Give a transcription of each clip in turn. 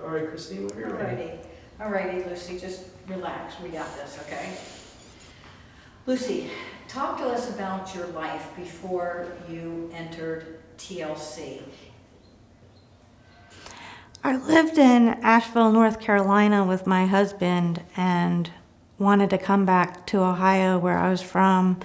All right, Christine, when you're ready. Alrighty, Lucy, just relax. We got this, okay? Lucy, talk to us about your life before you entered TLC. I lived in Asheville, North Carolina with my husband and wanted to come back to Ohio, where I was from,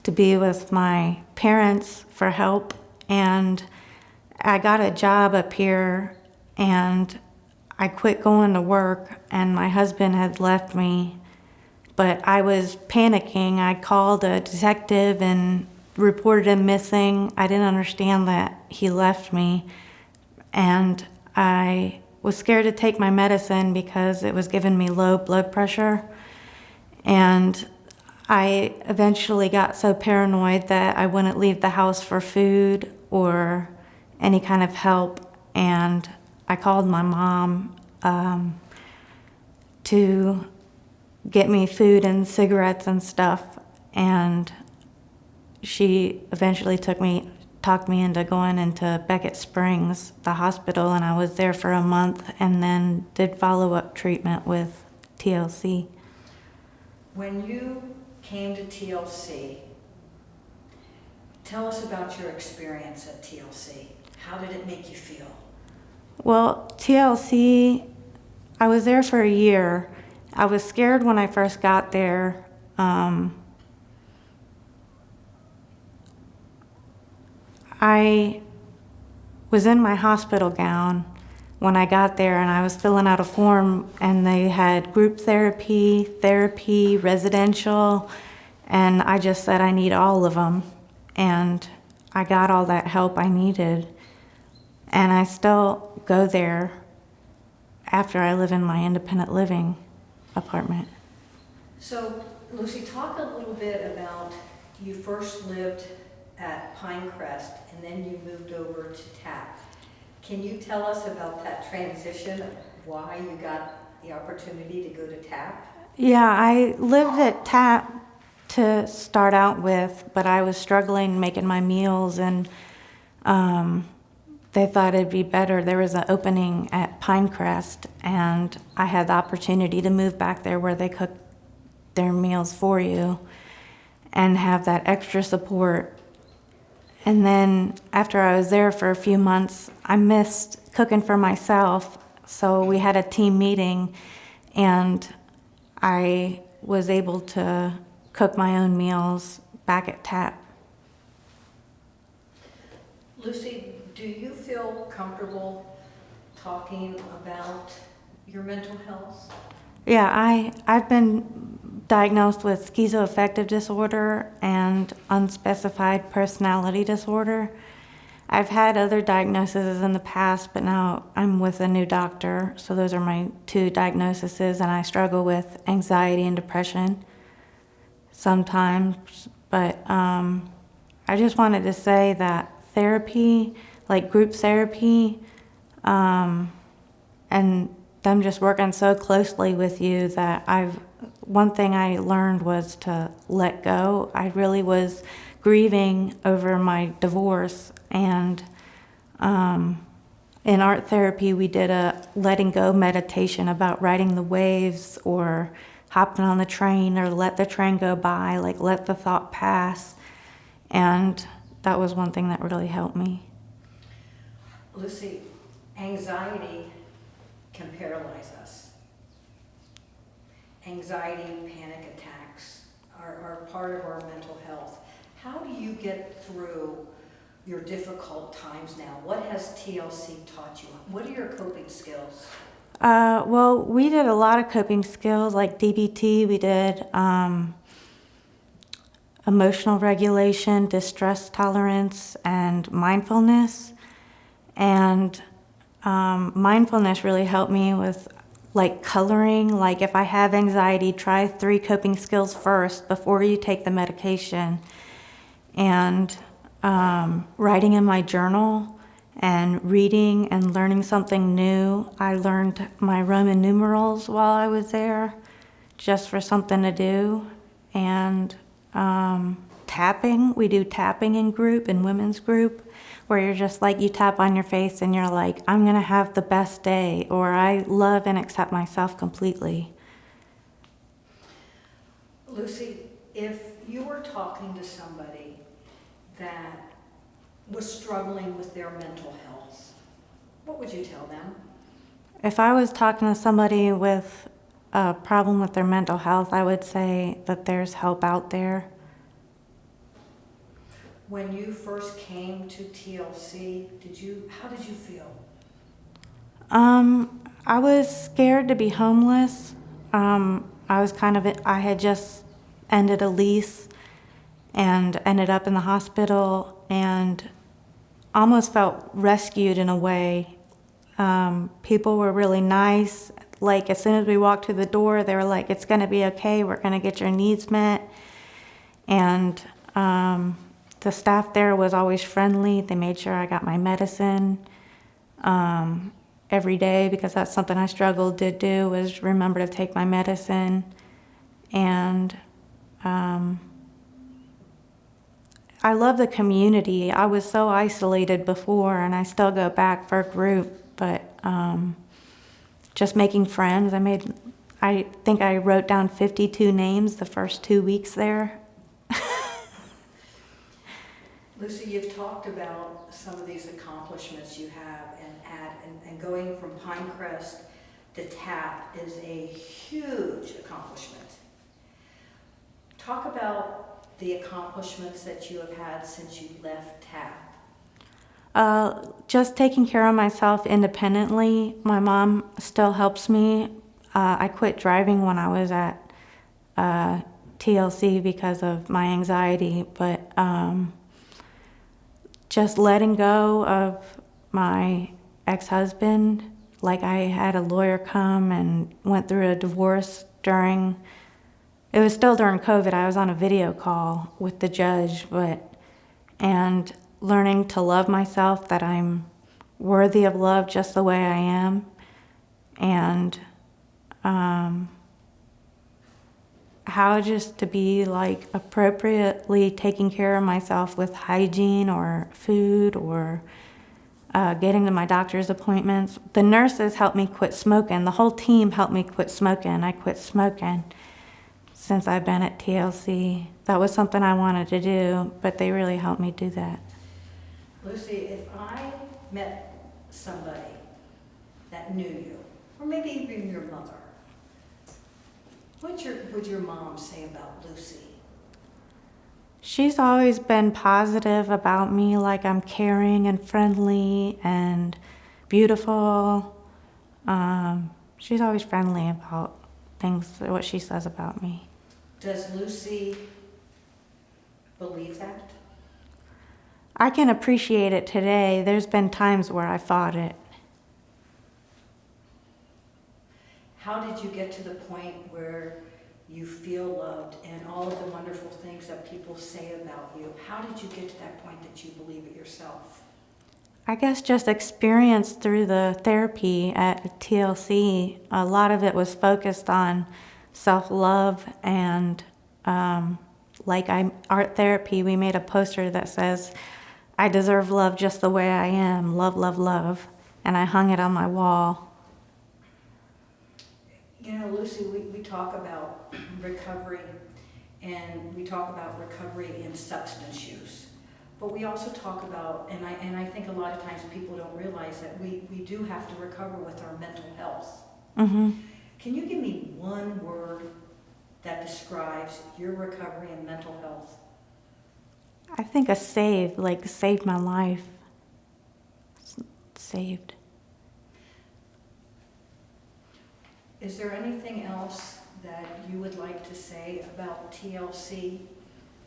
to be with my parents for help. And I got a job up here and I quit going to work, and my husband had left me, but I was panicking. I called a detective and reported him missing. I didn't understand that he left me, and I was scared to take my medicine because it was giving me low blood pressure. And I eventually got so paranoid that I wouldn't leave the house for food or any kind of help. And I called my mom to get me food and cigarettes and stuff. And she eventually talked me into going into Beckett Springs, the hospital, and I was there for a month and then did follow-up treatment with TLC. When you came to TLC, tell us about your experience at TLC. How did it make you feel? Well, TLC, I was there for a year. I was scared when I first got there. I was in my hospital gown when I got there, and I was filling out a form, and they had group therapy, residential, and I just said I need all of them. And I got all that help I needed. And I still go there after I live in my independent living apartment. So, Lucy, talk a little bit about, you first lived at Pinecrest and then you moved over to TAP. Can you tell us about that transition, why you got the opportunity to go to TAP? Yeah, I lived at TAP to start out with, but I was struggling making my meals, and they thought it'd be better. There was an opening at Pinecrest, and I had the opportunity to move back there where they cook their meals for you and have that extra support. And then after I was there for a few months, I missed cooking for myself, so we had a team meeting, and I was able to cook my own meals back at TAP. Lucy, do you feel comfortable talking about your mental health? Yeah, I've been diagnosed with schizoaffective disorder and unspecified personality disorder. I've had other diagnoses in the past, but now I'm with a new doctor, so those are my two diagnoses, and I struggle with anxiety and depression sometimes. But I just wanted to say that therapy, like group therapy, and them just working so closely with you, that one thing I learned was to let go. I really was grieving over my divorce, and in art therapy we did a letting go meditation about riding the waves or hopping on the train, or let the train go by, like let the thought pass. And that was one thing that really helped me. Lucy, anxiety can paralyze us. Anxiety and panic attacks are part of our mental health. How do you get through your difficult times now? What has TLC taught you? What are your coping skills? Well, we did a lot of coping skills, like DBT. We did emotional regulation, distress tolerance, and mindfulness. And mindfulness really helped me with like coloring. Like if I have anxiety, try 3 coping skills first before you take the medication. And writing in my journal and reading and learning something new. I learned my Roman numerals while I was there, just for something to do. And tapping. We do tapping in group, in women's group, where you're just like, you tap on your face and you're like, I'm going to have the best day, or I love and accept myself completely. Lucy, if you were talking to somebody that was struggling with their mental health, what would you tell them? If I was talking to somebody with a problem with their mental health, I would say that there's help out there. When you first came to TLC, how did you feel? I was scared to be homeless. I had just ended a lease and ended up in the hospital and almost felt rescued in a way. People were really nice. Like, as soon as we walked through the door, they were like, it's going to be okay. We're going to get your needs met. And the staff there was always friendly. They made sure I got my medicine every day, because that's something I struggled to do, was remember to take my medicine. And I love the community. I was so isolated before, and I still go back for a group, but just making friends. I think I wrote down 52 names the first 2 weeks there. Lucy, you've talked about some of these accomplishments you have, and going from Pinecrest to TAP is a huge accomplishment. Talk about the accomplishments that you have had since you left TAP. Just taking care of myself independently. My mom still helps me. I quit driving when I was at TLC because of my anxiety, but just letting go of my ex-husband. Like, I had a lawyer come and went through a divorce it was still during COVID. I was on a video call with the judge, and learning to love myself, that I'm worthy of love just the way I am, and how just to be like appropriately taking care of myself with hygiene or food, or getting to my doctor's appointments. The nurses helped me quit smoking. The whole team helped me quit smoking. I quit smoking since I've been at TLC. That was something I wanted to do, but they really helped me do that. Lucy, if I met somebody that knew you, or maybe even your mother, what would your mom say about Lucy? She's always been positive about me, like I'm caring and friendly and beautiful. She's always friendly about things, what she says about me. Does Lucy believe that? I can appreciate it today. There's been times where I fought it. How did you get to the point where you feel loved and all of the wonderful things that people say about you? How did you get to that point that you believe it yourself? I guess just experience through the therapy at TLC. A lot of it was focused on self-love, and art therapy, we made a poster that says, I deserve love just the way I am, love, love, love, and I hung it on my wall. You know, Lucy, we talk about recovery, and we talk about recovery in substance use. But we also talk about, and I think a lot of times people don't realize that we do have to recover with our mental health. Mm-hmm. Can you give me one word that describes your recovery and mental health? I think saved my life. Saved. Is there anything else that you would like to say about TLC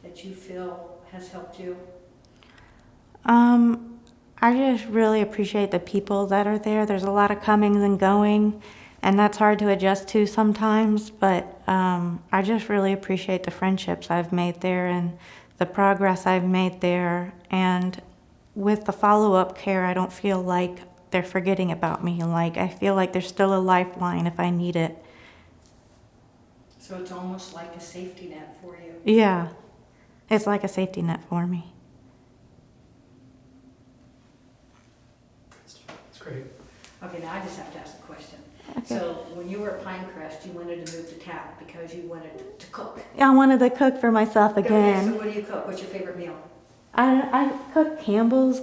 that you feel has helped you? I just really appreciate the people that are there. There's a lot of comings and going, and that's hard to adjust to sometimes, but I just really appreciate the friendships I've made there and the progress I've made there. And with the follow-up care, I don't feel like they're forgetting about me. Like, I feel like there's still a lifeline if I need it. So it's almost like a safety net for you. Yeah. it's like a safety net for me. That's great. Okay, now I just have to ask a question. Okay. So when you were at Pinecrest, you wanted to move to TAP because you wanted to cook. I wanted to cook for myself Okay, so again. what do you cook? What's your favorite meal? I cook Campbell's